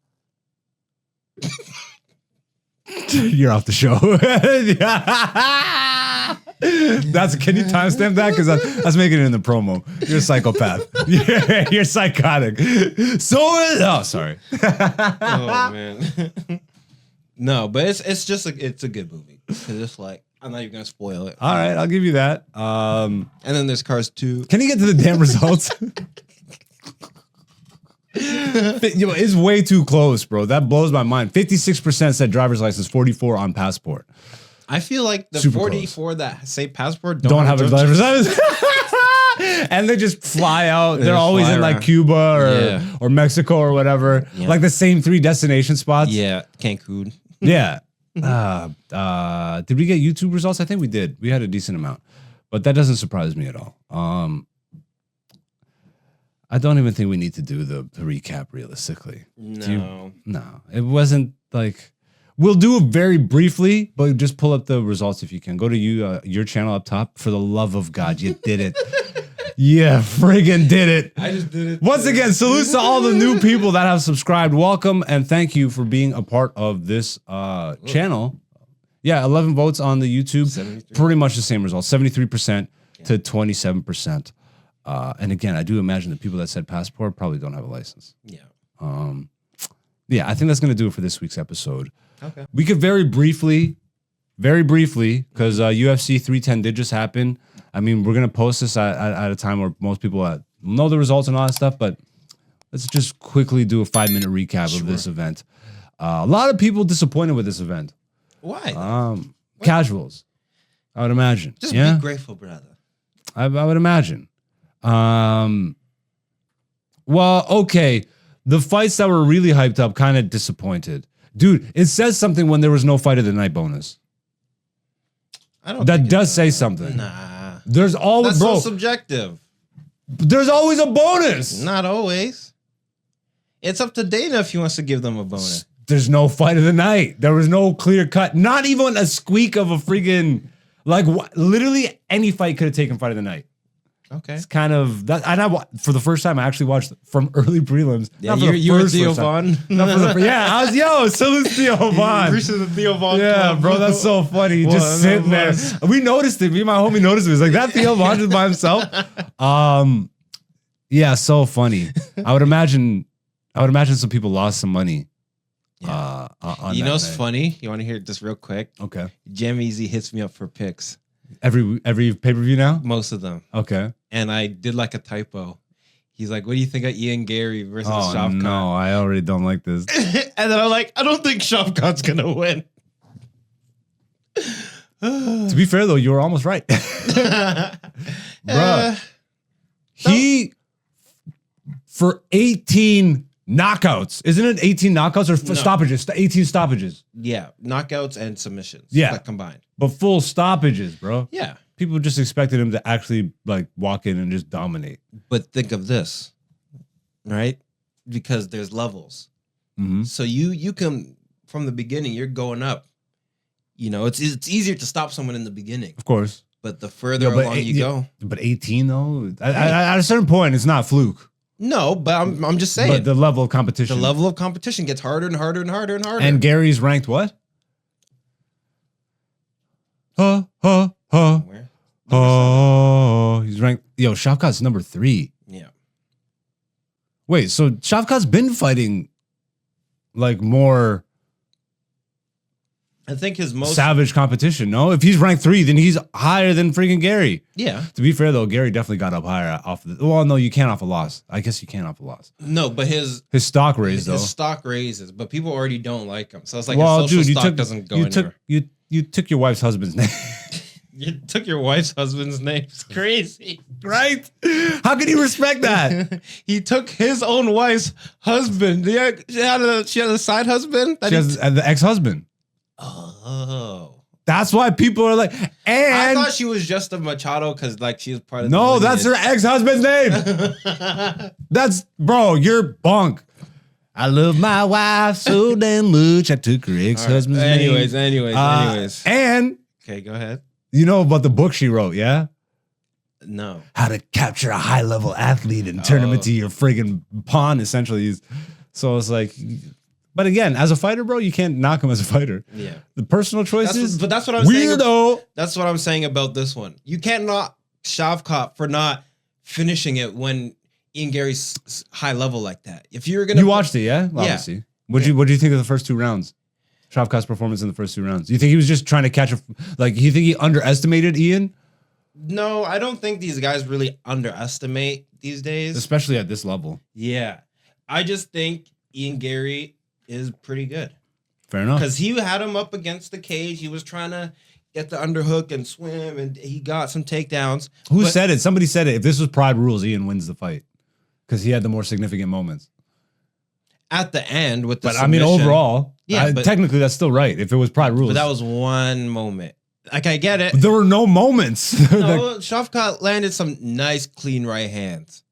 You're off the show. Can you timestamp that? Because that's making it in the promo. You're a psychopath. You're psychotic. Sorry. Oh man. No, but it's just it's a good movie because it's like I'm not even gonna spoil it. All right, I'll give you that. And then there's Cars 2. Can you get to the damn results? It's way too close, bro. That blows my mind. 56% said driver's license, 44 on passport. I feel like the Super 44 close. That say passport don't have a driver's license. And they just fly out. They're always in like Cuba or Mexico or whatever. Yeah. Like the same 3 destination spots. Yeah, Cancun. Yeah. Did we get YouTube results? I think we did. We had a decent amount. But that doesn't surprise me at all. I don't even think we need to do the recap realistically. No. No. It wasn't like... We'll do it very briefly, but just pull up the results if you can. Go to your channel up top. For the love of God, you did it. Yeah, friggin' did it. I just did it. Once again, salutes to all the new people that have subscribed. Welcome and thank you for being a part of this channel. Yeah, 11 votes on the YouTube. 73. Pretty much the same results. 73% to 27%. And again, I do imagine the people that said passport probably don't have a license. Yeah. Yeah, I think that's going to do it for this week's episode. Okay. We could very briefly, because UFC 310 did just happen. I mean, we're going to post this at a time where most people know the results and all that stuff, but let's just quickly do a 5-minute recap of this event. A lot of people disappointed with this event. Why? Casuals, I would imagine. Just be grateful, brother. I would imagine. Well, okay. The fights that were really hyped up kind of disappointed. Dude, it says something when there was no fight of the night bonus. I don't. That does say something. Nah. There's always, That's bro. so subjective. There's always a bonus. Not always. It's up to Dana if he wants to give them a bonus. There's no fight of the night. There was no clear cut. Not even a squeak of a friggin' literally any fight could have taken fight of the night. Okay. It's kind of that. And for the first time, I actually watched from early prelims. Yeah, you were Theo Vaughn. Yeah, salute Theo Vaughn. Reaching the Theo Vaughn. Yeah, club. bro, that's so funny. Just sitting there. We noticed it. Me and my homie noticed it. He was like, that Theo Vaughn just by himself. Yeah, so funny. I would imagine some people lost some money. Yeah. On you know what's night. funny? You want to hear this real quick? Okay. Jam Easy hits me up for picks. Every pay-per-view now? Most of them. Okay. And I did like a typo. He's like, what do you think of Ian Gary versus Shavkat? No, I already don't like this. And then I'm like, I don't think Shavkat's going to win. To be fair, though, you were almost right. Bruh. He, for 18 knockouts, isn't it 18 knockouts or stoppages? 18 stoppages. Yeah, knockouts and submissions. Yeah. Like combined. But full stoppages, bro. Yeah. People just expected him to actually like walk in and just dominate. But think of this, right? Because there's levels. Mm-hmm. So you can, from the beginning, you're going up. You know, it's easier to stop someone in the beginning. Of course. But the further along you go. But 18 though? At a certain point, it's not fluke. No, but I'm just saying. But the level of competition. The level of competition gets harder and harder and harder and harder. And Gary's ranked what? Where? He's ranked. Yo, Shavkat's number 3. Yeah. Wait, so Shavkat's been fighting like more I think his most savage competition. No, if he's ranked 3, then he's higher than freaking Gary. Yeah. To be fair though, Gary definitely got up higher off the. Well, no, you can't off a loss. I guess you can't off a loss. No, but his stock raised though. His stock raises, but people already don't like him. So it's like well, his social dude, stock doesn't go anywhere. You took your wife's husband's name. You took your wife's husband's name. It's crazy. Right? How can you respect that? He took his own wife's husband. Yeah, she had a side husband. She has the ex-husband. Oh. That's why people are like, and I thought she was just a Machado because like she was part of no, the that's her ex-husband's name. That's bro, you're bunk. I love my wife so damn much. I took her ex-husband's name. Anyways. And okay, go ahead. you know about the book she wrote, yeah? No. How to capture a high-level athlete and turn him into your friggin' pawn, essentially. So it's like, but again, as a fighter, bro, you can't knock him as a fighter. Yeah. The personal choices, But that's what I'm saying. weirdo. That's what I'm saying about this one. You can't knock Shavkat for not finishing it when Ian Gary's high level like that. If you're gonna, You watched it, yeah? Obviously. What do you think of the first 2 rounds? Shavkat's performance in the first 2 rounds. Do you think he was just trying to catch you think he underestimated Ian? No, I don't think these guys really underestimate these days. Especially at this level. Yeah. I just think Ian Gary is pretty good. Fair enough. Because he had him up against the cage. He was trying to get the underhook and swim, and he got some takedowns. Who said it? Somebody said it. If this was Pride Rules, Ian wins the fight. Because he had the more significant moments. At the end with the But submission, I mean, overall, but technically that's still right. If it was Pride Rules. But that was one moment. Like, I get it. There were no moments. No, Shavkat landed some nice, clean right hands.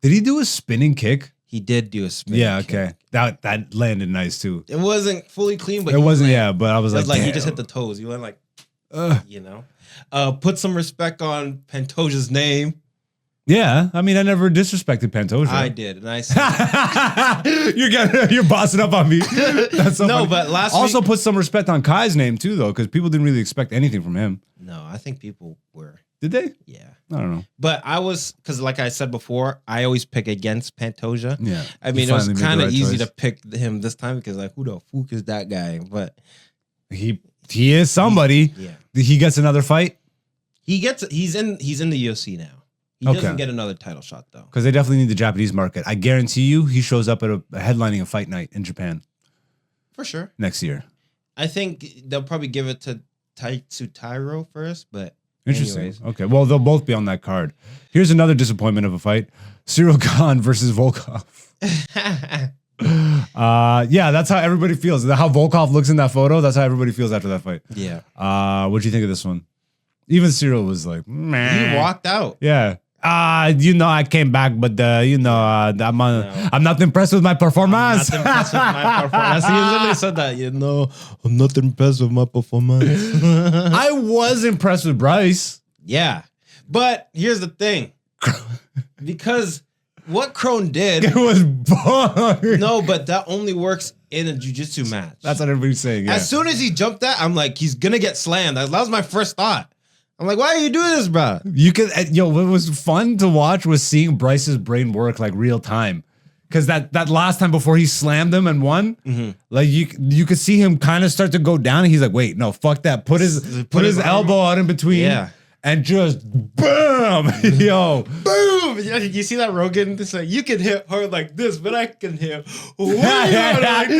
Did he do a spinning kick? He did do a spinning kick. Okay. That landed nice too. It wasn't fully clean, but it wasn't, but I was like, he just hit the toes. You went like, put some respect on Pantoja's name. Yeah, I mean, I never disrespected Pantoja. I did, and I said, you're bossing up on me. That's so funny. But last also week, put some respect on Kai's name too, though, because people didn't really expect anything from him. No, I think people were. Did they? Yeah, I don't know. But I was, because like I said before, I always pick against Pantoja. Yeah, I mean, it was kind of easy to pick him this time because like, who the fuck is that guy? But he is somebody. He gets another fight. He's in the UFC now. He doesn't get another title shot, though. Because they definitely need the Japanese market. I guarantee you he shows up at a headlining a fight night in Japan. For sure. Next year. I think they'll probably give it to Taitsutaro first, but interesting. Anyways. Okay, well, they'll both be on that card. Here's another disappointment of a fight. Cyril Gane versus Volkov. That's how everybody feels. How Volkov looks in that photo, that's how everybody feels after that fight. Yeah. What'd you think of this one? Even Cyril was like, meh. He walked out. Yeah. I came back, but I'm not impressed with my performance. I'm not impressed with my performance. He literally said that, I'm not impressed with my performance. I was impressed with Bryce. Yeah. But here's the thing. Because what Crone did it was boring. No, but that only works in a jiu-jitsu match. That's what everybody's saying. Yeah. As soon as he jumped that, I'm like, he's gonna get slammed. That was my first thought. I'm like, why are you doing this, bro? What was fun to watch was seeing Bryce's brain work like real time. Because that last time before he slammed him and won, like you could see him kind of start to go down, and he's like, "Wait, no, fuck that! Put his elbow out in between, and just boom, yo, boom!" Yeah, you see that Rogan? It's like you can hit hard like this, but I can hit way harder.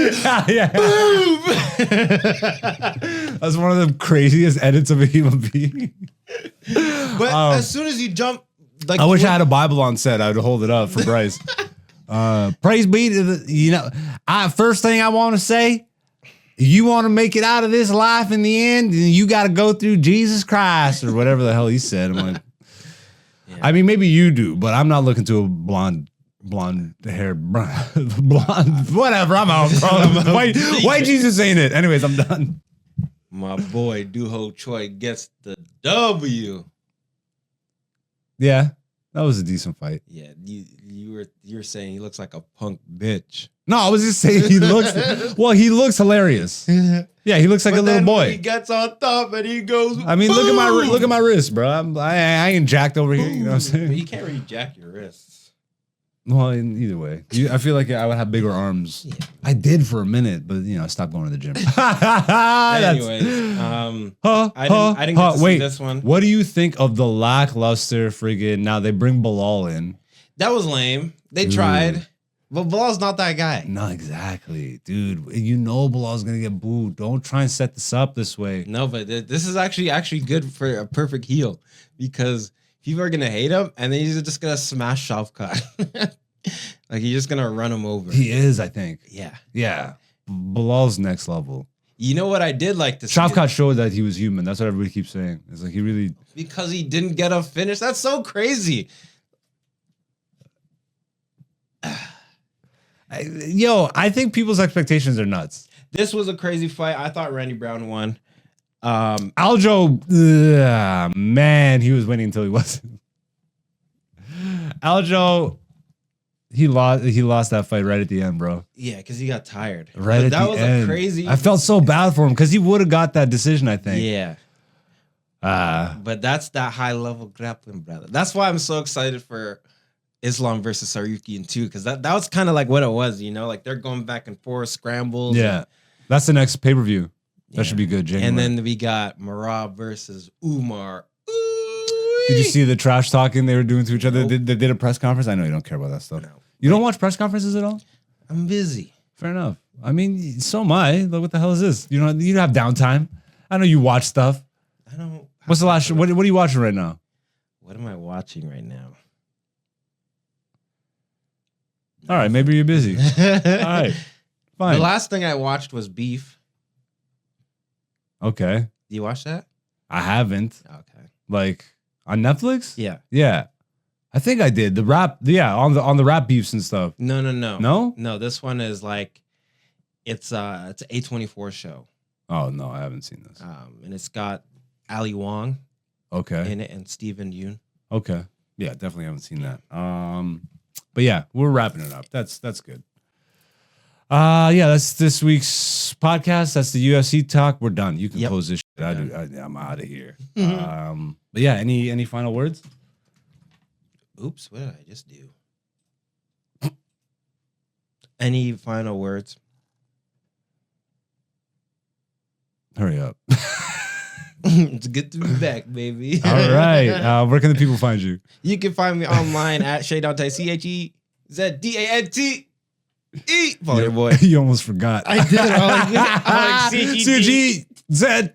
Boom! That's one of the craziest edits of a human being. But as soon as you jump, like I wish I had a Bible on set. I would hold it up for Bryce. Praise be to the, first thing I want to say, you want to make it out of this life in the end, you got to go through Jesus Christ or whatever the hell he said. I'm like, I mean, maybe you do, but I'm not looking to a blonde hair, blonde, whatever. I'm out, bro. White Jesus ain't it. Anyways, I'm done. My boy, Duho Choi gets the W. Yeah, that was a decent fight. Yeah, you're saying he looks like a punk bitch. No, I was just saying he looks hilarious. Yeah, he looks like a little boy. He gets on top and he goes. I mean, look at my wrist, bro. I ain't jacked over here. You know what I'm saying? But you can't really jack your wrists. Well, either way, I feel like I would have bigger arms. Yeah. I did for a minute, but I stopped going to the gym. Anyways, I didn't get to see this one. What do you think of the lackluster friggin'? Now they bring Bilal in. That was lame. They tried, but Bilal's not that guy. No, exactly, dude. Bilal's gonna get booed. Don't try and set this up this way. No, but this is actually good for a perfect heel because people are gonna hate him, and then he's just gonna smash Shavkat. Like he's just gonna run him over. He is, I think. Yeah. Bilal's next level. You know what I did like to see? Shavkat showed that he was human. That's what everybody keeps saying. It's like he really Because he didn't get a finish. That's so crazy. I think people's expectations are nuts. This was a crazy fight. I thought Randy Brown won. Aljo, man, he was winning until he wasn't. Aljo, he lost that fight right at the end, bro. Yeah, because he got tired. Right at the end. That was a crazy. I felt so bad for him because he would have got that decision, I think. Yeah. But that's that high level grappling, brother. That's why I'm so excited for Islam versus Saryukian too, because that was kind of like what it was, like they're going back and forth, scrambles. Yeah, that's the next pay-per-view. That should be good, January. And then we got Marab versus Umar. Did you see the trash talking they were doing to each other? Nope. They did a press conference. I know you don't care about that stuff. No. You don't watch press conferences at all? I'm busy. Fair enough. I mean, so am I. Like, what the hell is this? You don't have downtime. I know you watch stuff. I don't. What's the last? What are you watching right now? What am I watching right now? All right, maybe you're busy. All right, fine. The last thing I watched was Beef. Okay. Do you watch that? I haven't. Okay. Like on Netflix? Yeah. Yeah. I think I did. The rap, on the rap beefs and stuff. No. No? No, this one is like it's an A24 show. Oh no, I haven't seen this. And it's got Ali Wong Okay. in it and Stephen Yoon. Okay. Yeah, definitely haven't seen that. But yeah, we're wrapping it up. That's good. That's this week's podcast. That's the UFC talk. We're done. You can close this shit. I'm out of here. But yeah, any final words? Oops, what did I just do? Any final words? Hurry up. It's good to be back, baby. All right. Where can the people find you? You can find me online at Shadante, CHEZDANTE. Follow boy. You almost forgot. I did. I like CGZ.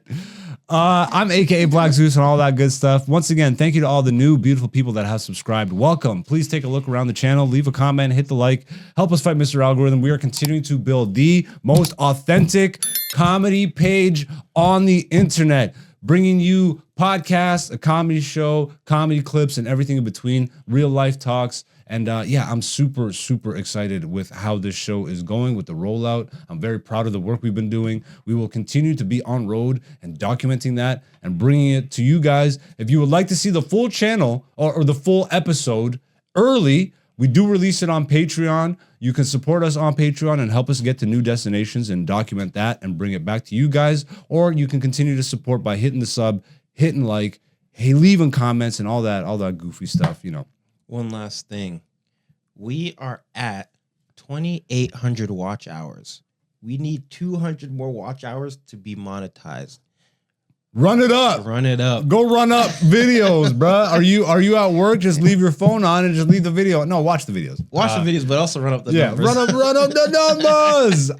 I'm AKA Black Zeus and all that good stuff. Once again, thank you to all the new beautiful people that have subscribed. Welcome. Please take a look around the channel. Leave a comment. Hit the like. Help us fight Mr. Algorithm. We are continuing to build the most authentic comedy page on the internet, bringing you podcasts, a comedy show, comedy clips, and everything in between, real life talks. And I'm super, super excited with how this show is going with the rollout. I'm very proud of the work we've been doing. We will continue to be on road and documenting that and bringing it to you guys. If you would like to see the full channel or the full episode early, we do release it on Patreon. You can support us on Patreon and help us get to new destinations and document that and bring it back to you guys. Or you can continue to support by hitting the sub, hitting like, leaving comments and all that goofy stuff, One last thing. We are at 2,800 watch hours. We need 200 more watch hours to be monetized. Run it up. Run it up. Go run up videos, bruh. Are you at work? Just leave your phone on and just leave the video. No, watch the videos. Watch the videos, but also run up the numbers. Run up the numbers.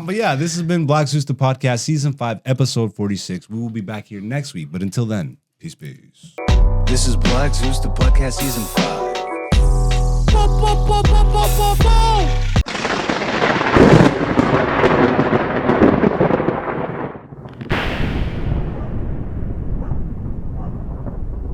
But yeah, this has been Black Zeus the Podcast, Season 5, Episode 46. We will be back here next week. But until then, peace. This is Black Zeus the Podcast, Season 5. Boom, boom, boom, boom, boom, boom, boom.